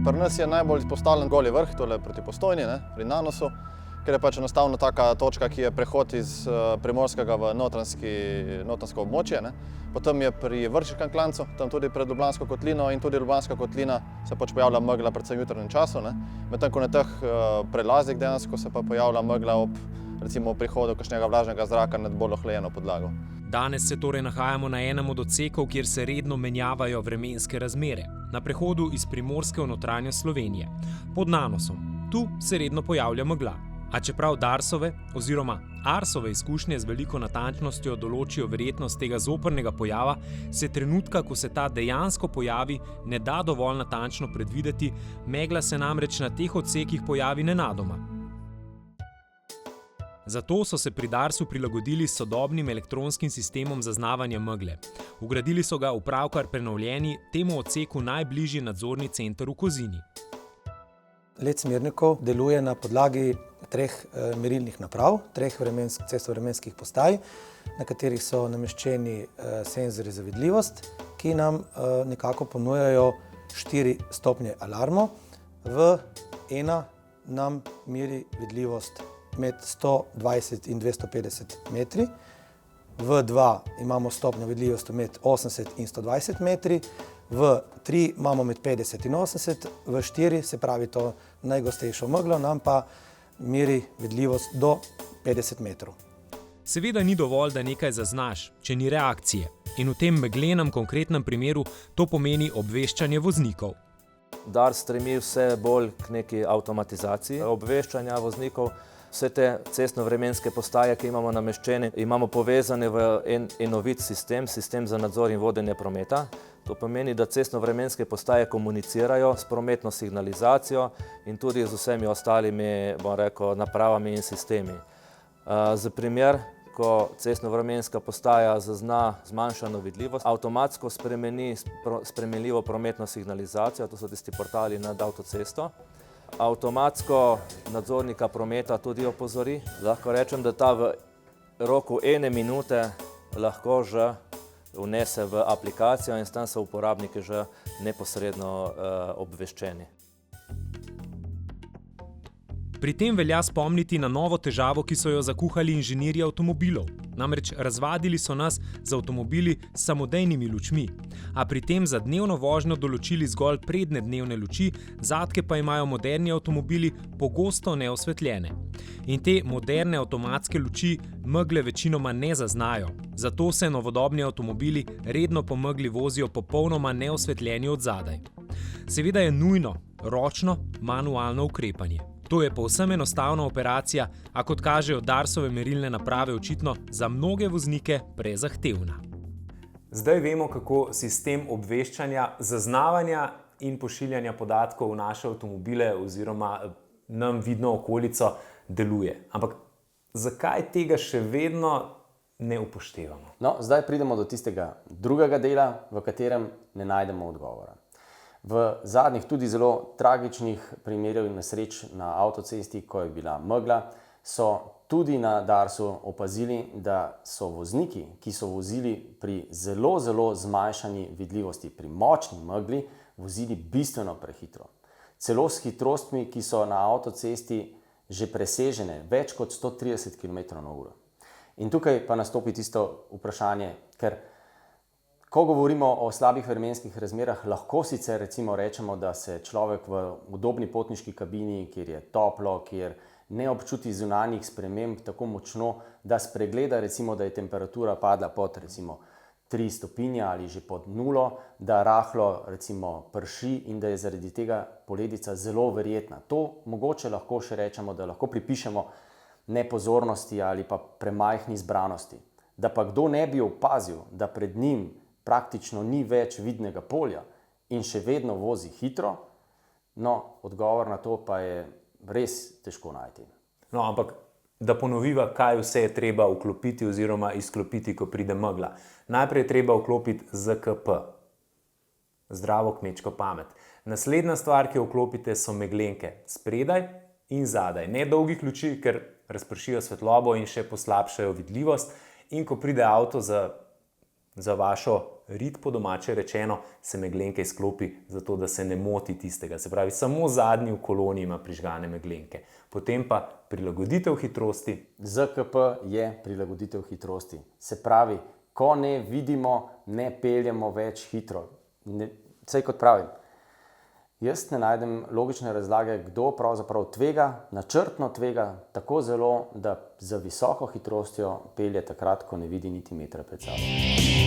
Pri nas je najbolj izpostavljen Goli vrh, tole proti Postojni, pri Nanosu, ker je pač enostavno taka točka, ki je prehod iz Primorskega v notranjsko območje. Potem je pri Vršičkem klancu, tam tudi pred Ljubljansko kotlino in tudi Ljubljanska kotlina se pač pojavlja megla predvsem v jutranjem času. Medtem ko na teh prelazih dejansko se pa pojavlja megla ob recimo prihodu kakšnega vlažnega zraka nad bolj ohlajeno podlago. Danes se torej nahajamo na enem od odsekov, kjer se redno menjavajo vremenske razmere. Na prehodu iz Primorske v notranjost Slovenije. Pod Nanosom. Tu se redno pojavlja megla. A čeprav Darsove oziroma Arsove izkušnje z veliko natančnostjo določijo verjetnost tega zoprnega pojava, se trenutka, ko se ta dejansko pojavi, ne da dovolj natančno predvideti, megla se namreč na teh odsekih pojavi nenadoma. Zato so se pri Darsu prilagodili s sodobnim elektronskim sistemom zaznavanja megle. Vgradili so ga v pravkar prenovljeni, temu odseku najbližji nadzorni center v Kozini. Let smernikov deluje na podlagi 3 merilnih naprav, 3 cestovremenskih postaj, na katerih so nameščeni senzorji za vidljivost, ki nam nekako ponujajo 4 stopnje alarmov. V 1 nam meri vidljivost med 120 in 250 metri, v 2 imamo stopnjo vidljivosti med 80 in 120 metri, v 3 imamo med 50 in 80, v 4, se pravi to najgostejšo meglo, nam pa meri vidljivost do 50 metrov. Seveda ni dovolj, da nekaj zaznaš, če ni reakcije. In v tem meglenem konkretnem primeru to pomeni obveščanje voznikov. Dars stremi vse bolj k neki avtomatizaciji obveščanja voznikov. Vse te cestno-vremenske postaje, ki imamo nameščene, imamo povezane v enovit sistem za nadzor in vodenje prometa. To pomeni, da cestno-vremenske postaje komunicirajo s prometno signalizacijo in tudi z vsemi ostalimi, napravami in sistemi. Za primer, ko cestno-vremenska postaja zazna zmanjšano vidljivost, avtomatsko spremeni spremenljivo prometno signalizacijo, to so tisti portali nad avtocesto. Avtomatsko nadzornika prometa tudi opozori. Lahko rečem, da ta v roku 1 minute lahko že vnese v aplikacijo in s tem so uporabniki že neposredno obveščeni. Pri tem velja spomniti na novo težavo, ki so jo zakuhali inženirji avtomobilov. Namreč razvadili so nas z avtomobili s samodejnimi lučmi, a pri tem za dnevno vožnjo določili zgolj prednje dnevne luči, zadke pa imajo moderni avtomobili pogosto neosvetljene. In te moderne avtomatske luči megle večinoma ne zaznajo, zato se novodobni avtomobili redno po megli vozijo popolnoma neosvetljeni od zadaj. Seveda je nujno ročno manualno ukrepanje. To je povsem enostavna operacija, a kot kažejo Darsove merilne naprave očitno za mnoge voznike prezahtevna. Zdaj vemo, kako sistem obveščanja, zaznavanja in pošiljanja podatkov v naše avtomobile oziroma nam vidno okolico deluje. Ampak zakaj tega še vedno ne upoštevamo? No, zdaj pridemo do tistega drugega dela, v katerem ne najdemo odgovora. V zadnjih tudi zelo tragičnih primerov in nesreč na avtocesti, ko je bila megla, so tudi na Darsu opazili, da so vozniki, ki so vozili pri zelo zmanjšani vidljivosti, pri močni megli, vozili bistveno prehitro. Celo s hitrostmi, ki so na avtocesti že presežene, več kot 130 km/h. In tukaj pa nastopi tisto vprašanje, ker ko govorimo o slabih vremenskih razmerah, lahko sicer recimo rečemo, da se človek v udobni potniški kabini, kjer je toplo, kjer ne občuti zunanjih sprememb tako močno, da spregleda recimo, da je temperatura padla pod recimo 3 stopinje ali že pod 0, da rahlo recimo prši in da je zaradi tega poledica zelo verjetna. To mogoče lahko še rečemo, da lahko pripišemo nepozornosti ali pa premajhni zbranosti. Da pa kdo ne bi opazil, da pred njim praktično ni več vidnega polja in še vedno vozi hitro, no, odgovor na to pa je res težko najti. No, ampak da ponoviva, kaj vse je treba vklopiti oziroma izklopiti, ko pride megla. Najprej je treba vklopiti ZKP, zdravo kmečko pamet. Naslednja stvar, ki jo vklopite, so meglenke, spredaj in zadaj. Ne dolgih luči, ker razpršijo svetlobo in še poslabšajo vidljivost. In ko pride avto za vašo rit po domače rečeno, se meglenka izklopi zato, da se ne moti tistega. Se pravi, samo zadnji v koloni ima prižgane meglenke. Potem pa prilagoditev hitrosti. ZKP je prilagoditev hitrosti. Se pravi, ko ne vidimo, ne peljemo več hitro. Saj kot pravim, jaz ne najdem logične razlage, kdo pravzaprav tvega, načrtno tvega tako zelo, da z visoko hitrostjo pelje takrat, ko ne vidi niti metra pred sabo.